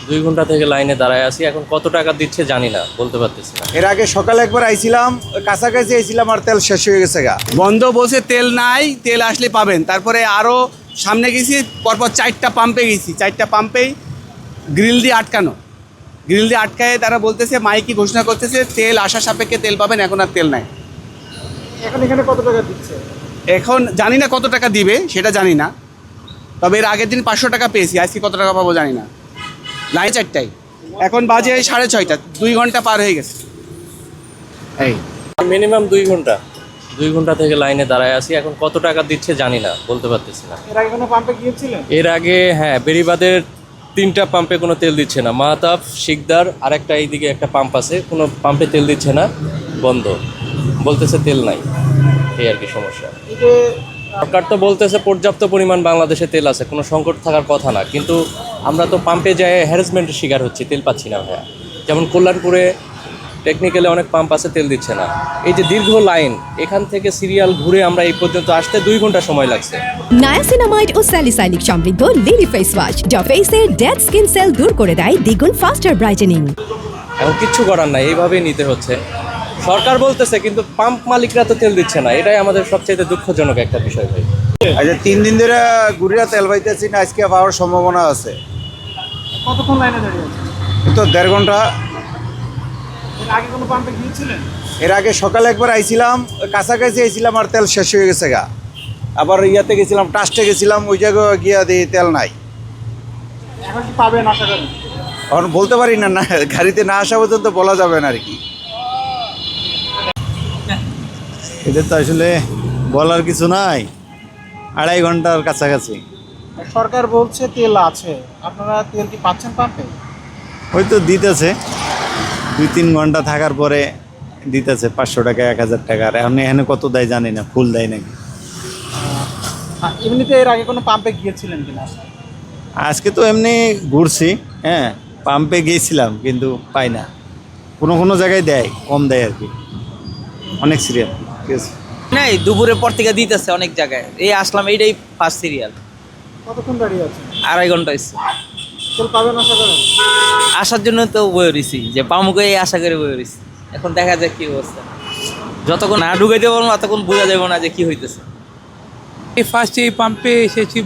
2 ঘন্টা থেকে লাইনে দাঁড়ায় আছি। এখন কত টাকা দিচ্ছে জানি না, বলতে পারতেছি না। এর আগে সকালে একবার আইছিলাম, কাছাকাছি আইছিলাম আর তেল শেষ হয়ে গেছে গা। বন্ধ বলছে তেল নাই, তেল আসলে পাবেন। তারপরে আরও সামনে গেছি, পরপর 4টা পাম্পে গেছি, 4টা পাম্পেই গ্রিল দিয়ে আটকানো। গ্রিল দিয়ে আটকায় তারা বলতেছে, মাইকি ঘোষণা করতেছে তেল আসার সাপেক্ষে তেল পাবেন, এখন আর তেল নাই। এখন এখানে কত টাকা দিচ্ছে? এখন জানি না কত টাকা দিবে, সেটা জানি না। তবে এর আগের দিন 500 টাকা পেয়েছি, আজকে কত টাকা পাবো জানি না। লাইন 4টায়, এখন বাজে 6:30, 2 ঘন্টা পার হয়ে গেছে। এই মিনিমাম 2 ঘন্টা, 2 ঘন্টা থেকে লাইনে দাঁড়ায় আছি। এখন কত টাকা দিচ্ছে জানি না, বলতে পারতেছি না। এর আগে কোনো পাম্পে গিয়েছিলেন? এর আগে হ্যাঁ, বেড়িবাঁধের 3টা পাম্পে কোনো তেল দিচ্ছে না। মাহতাব, শিকদার আর একটা এইদিকে একটা পাম্প আছে, কোনো পাম্পে তেল দিচ্ছে না, বন্ধ। বলতেছে তেল নাই, এই আর কি সমস্যা। এটা সরকার তো বলতেছে পর্যাপ্ত পরিমাণ বাংলাদেশে তেল আছে, কোনো সংকট থাকার কথা না, কিন্তু আমরা তো পাম্পে যাই হ্যারাসমেন্টের শিকার হচ্ছি, তেল পাচ্ছি না ভাইয়া। যেমন কল্যাণপুরে টেকনিক্যালি অনেক পাম্প আছে, তেল দিচ্ছে না। এই যে দীর্ঘ লাইন, এখান থেকে সিরিয়াল ঘুরে আমরা এই পর্যন্ত আসতে 2 ঘন্টা সময় লাগছে। নায়াসিনামাইড ও স্যালিসাইলিক সমৃদ্ধ লিলি ফেস ওয়াশ যা ফেসের ডেড স্কিন সেল দূর করে দেয় দ্বিগুণ ফাস্টার ব্রাইটেনিং। এখন কিচ্ছু করার নাই, এইভাবেই নিতে হচ্ছে। সরকার বলতেছে, কিন্তু পাম্প মালিকরা তো তেল দিচ্ছে না, এটাই আমাদের সবচেয়ে দুঃখজনক একটা বিষয় ভাই। আচ্ছা, 3 দিন ধরে গুড়িয়া তেল পাইতেছি না, আজকে পাওয়ার সম্ভাবনা আছে। কতক্ষণ লাইনে দাঁড়িয়ে আছেন? তো 1.5 ঘন্টা। এর আগে কোনো পাম্পে গিয়েছিলেন? এর আগে সকালে একবার আইছিলাম, কাছাকাছি আইছিলাম আর তেল শেষ হয়ে গেছে গা। আবার ইয়াতে গেছিলাম, টাস্টে গেছিলাম, ওই জায়গায় গিয়া দিয়ে তেল নাই। এখন কি পাবেন আশা করেন? এখন বলতে পারি না, না গাড়িতে না আসা পর্যন্ত বলা যাবে না আর কি। এটা তো আসলে বলার কিছু নাই, 2.5 ঘন্টার কাছাকাছি। সরকার বলছে তেল আছে, আপনারা তেল কি পাচ্ছেন পাম্পে? হয়তো দিতেছে 2-3 ঘন্টা থাকার পরে দিতেছে 500 টাকা, 1000 টাকা। আর এখন এখানে কত দেয় জানি না, ফুল দেয় নাকি। এমনিতে এর আগে কোনো পাম্পে গিয়েছিলেন কিনা? আজকে তো এমনি ঘুরছি, হ্যাঁ, পাম্পে গিয়েছিলাম কিন্তু পাই না। কোনো কোনো জায়গায় দেয়, কম দেয় আর কি, অনেক সিরিয়াল। ঠিক আছে, নাই, দুপুরের পর থেকে দিতেছে অনেক জায়গায়। এই আসলাম, এইটাই ফার্স্ট সিরিয়াল। কতক্ষণ দাঁড়িয়ে আছেন? 2.5 ঘন্টা হয়েছে। তেল পাবেন আশা করেন? আসার জন্য তো বয়ে রয়েছি, যে পামুকে এই আশা করে বয়ে রয়েছি। এখন দেখা যাক কি অবস্থা। যতক্ষণ না ঢুকাইতে পারবো না ততক্ষণ বোঝা যাবে না যে কি হইতেছে। এই ফার্স্টে এই পাম্পে এসেছি,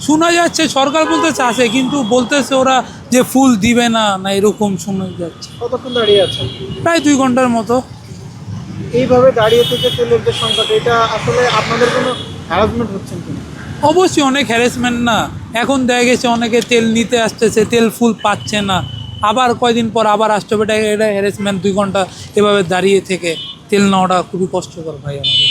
শোনা যাচ্ছে সরকার বলতেছে আছে, কিন্তু বলতেছে ওরা যে ফুল দিবে না, না এরকম শোনা যাচ্ছে। কতক্ষণ দাঁড়িয়ে আছেন? প্রায় 2 ঘন্টার মতো। এইভাবে দাঁড়িয়ে থেকে তেলের যে সংকট, এটা আসলে আপনাদের কোনো হ্যারাসমেন্ট হচ্ছেন কিনা? অবশ্যই অনেক হ্যারাসমেন্ট না। এখন দেখা গেছে অনেকে তেল নিতে আসতেছে, তেল ফুল পাচ্ছে না, আবার কয়দিন পর আবার আসতে হবে। এটা হ্যারাসমেন্ট। 2 ঘন্টা এভাবে দাঁড়িয়ে থেকে তেল নেওয়াটা খুবই কষ্টকর ভাই আমাদের।